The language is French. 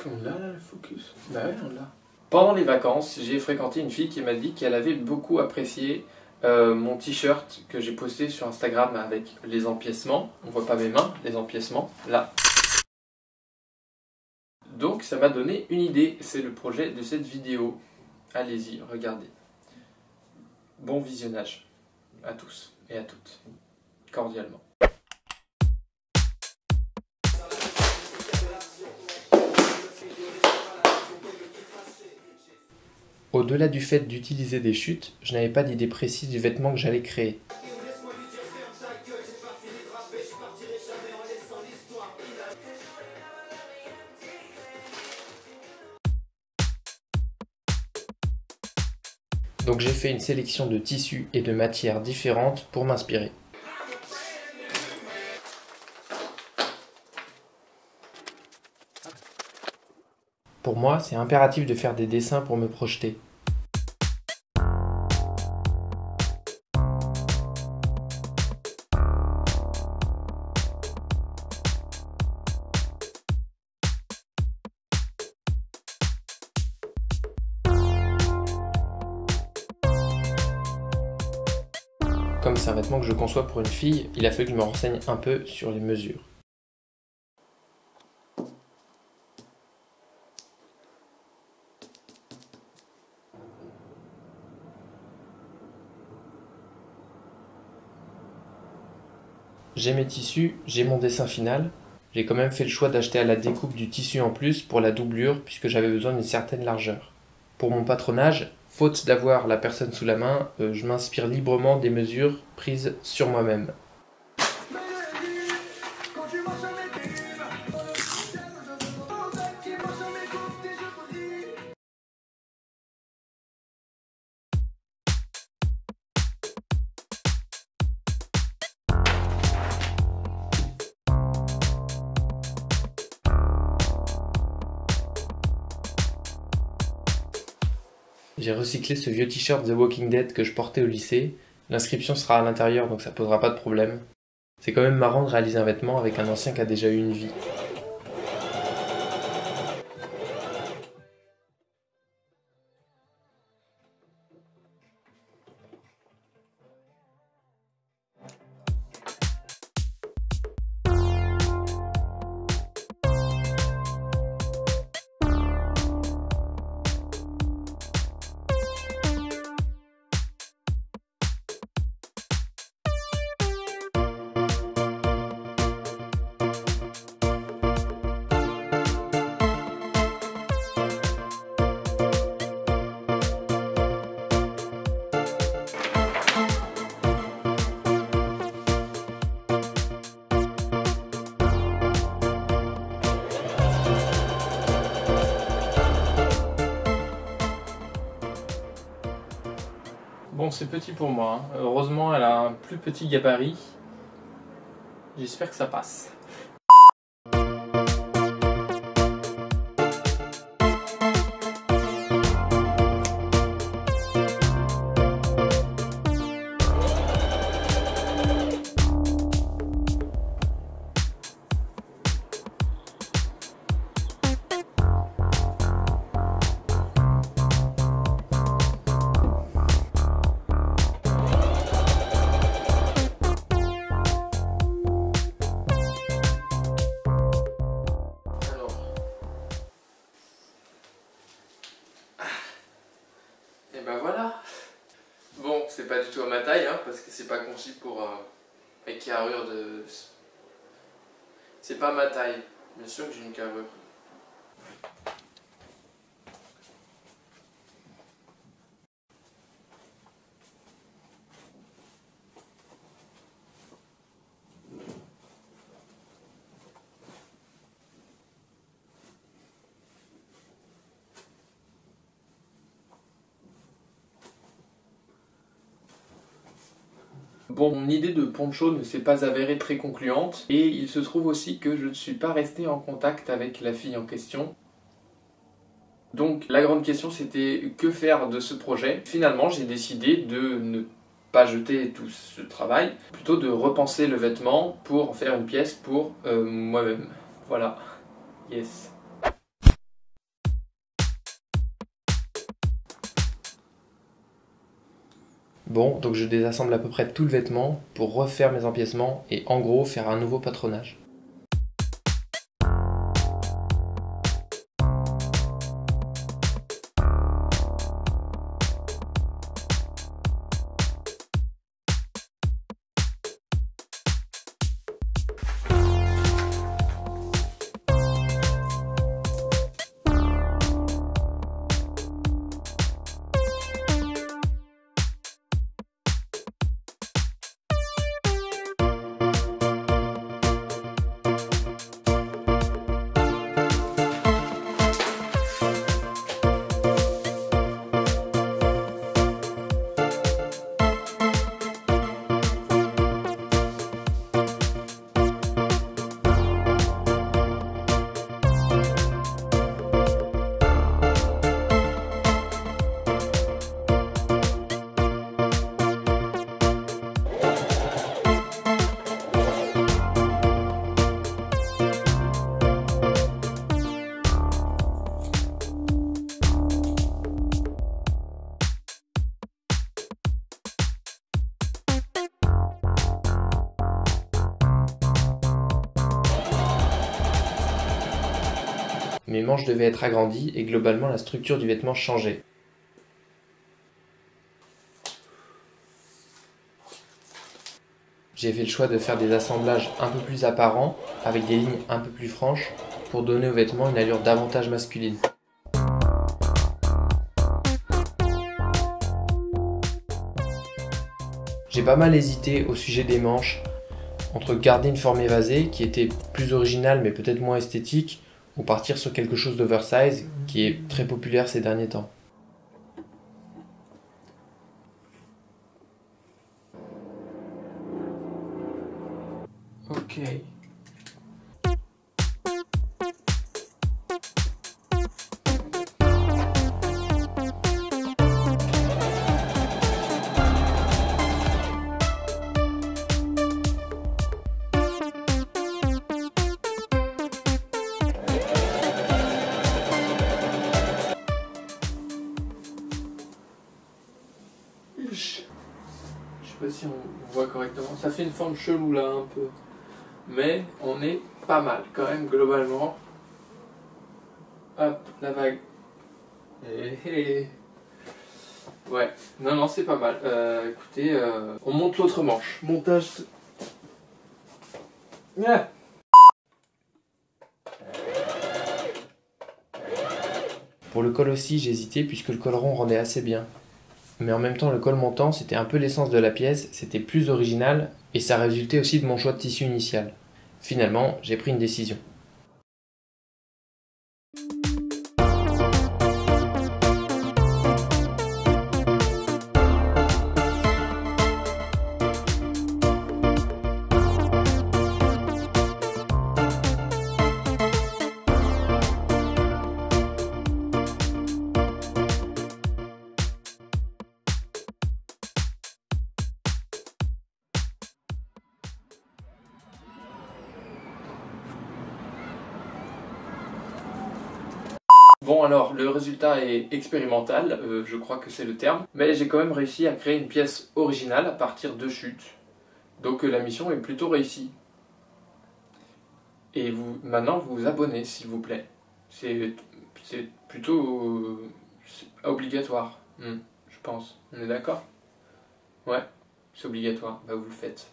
On l'a là le focus? Bah ouais, on l'a. Pendant les vacances, j'ai fréquenté une fille qui m'a dit qu'elle avait beaucoup apprécié mon t-shirt que j'ai posté sur Instagram avec les empiècements. On voit pas mes mains, les empiècements, là. Donc ça m'a donné une idée, c'est le projet de cette vidéo. Allez-y, regardez. Bon visionnage à tous et à toutes, cordialement. Au-delà du fait d'utiliser des chutes, je n'avais pas d'idée précise du vêtement que j'allais créer. Donc j'ai fait une sélection de tissus et de matières différentes pour m'inspirer. Pour moi, c'est impératif de faire des dessins pour me projeter. Comme c'est un vêtement que je conçois pour une fille, il a fallu que je me renseigne un peu sur les mesures. J'ai mes tissus, j'ai mon dessin final. J'ai quand même fait le choix d'acheter à la découpe du tissu en plus pour la doublure puisque j'avais besoin d'une certaine largeur. Pour mon patronage, faute d'avoir la personne sous la main, je m'inspire librement des mesures prises sur moi-même. J'ai recyclé ce vieux t-shirt The Walking Dead que je portais au lycée. L'inscription sera à l'intérieur donc ça posera pas de problème. C'est quand même marrant de réaliser un vêtement avec un ancien qui a déjà eu une vie. Bon, c'est petit pour moi, hein. Heureusement, elle a un plus petit gabarit. J'espère que ça passe. Et ben voilà. Bon, c'est pas du tout à ma taille, hein, parce que c'est pas conçu pour avec carrure de... C'est pas ma taille. Bien sûr que j'ai une carrure. Bon, mon idée de poncho ne s'est pas avérée très concluante et il se trouve aussi que je ne suis pas resté en contact avec la fille en question. Donc la grande question c'était que faire de ce projet. Finalement j'ai décidé de ne pas jeter tout ce travail, plutôt de repenser le vêtement pour en faire une pièce pour moi-même. Voilà, yes. Bon, donc je désassemble à peu près tout le vêtement pour refaire mes empiècements et en gros faire un nouveau patronage. Mes manches devaient être agrandies et globalement la structure du vêtement changeait. J'ai fait le choix de faire des assemblages un peu plus apparents, avec des lignes un peu plus franches, pour donner au vêtement une allure davantage masculine. J'ai pas mal hésité au sujet des manches, entre garder une forme évasée, qui était plus originale mais peut-être moins esthétique, ou partir sur quelque chose d'oversize, qui est très populaire ces derniers temps. Ok. Je sais pas si on voit correctement. Ça fait une forme chelou là un peu. Mais on est pas mal quand même globalement. Hop, la vague. Ouais, non, non, c'est pas mal. Écoutez, on monte l'autre manche. Montage. Ah. Pour le col aussi, j'hésitais puisque le col rond rendait assez bien. Mais en même temps, le col montant, c'était un peu l'essence de la pièce, c'était plus original, et ça résultait aussi de mon choix de tissu initial. Finalement, j'ai pris une décision. Bon alors, le résultat est expérimental, je crois que c'est le terme, mais j'ai quand même réussi à créer une pièce originale à partir de chutes. Donc la mission est plutôt réussie. Et vous, maintenant, vous vous abonnez, s'il vous plaît. C'est plutôt c'est obligatoire, je pense. On est d'accord? Ouais, c'est obligatoire, bah vous le faites.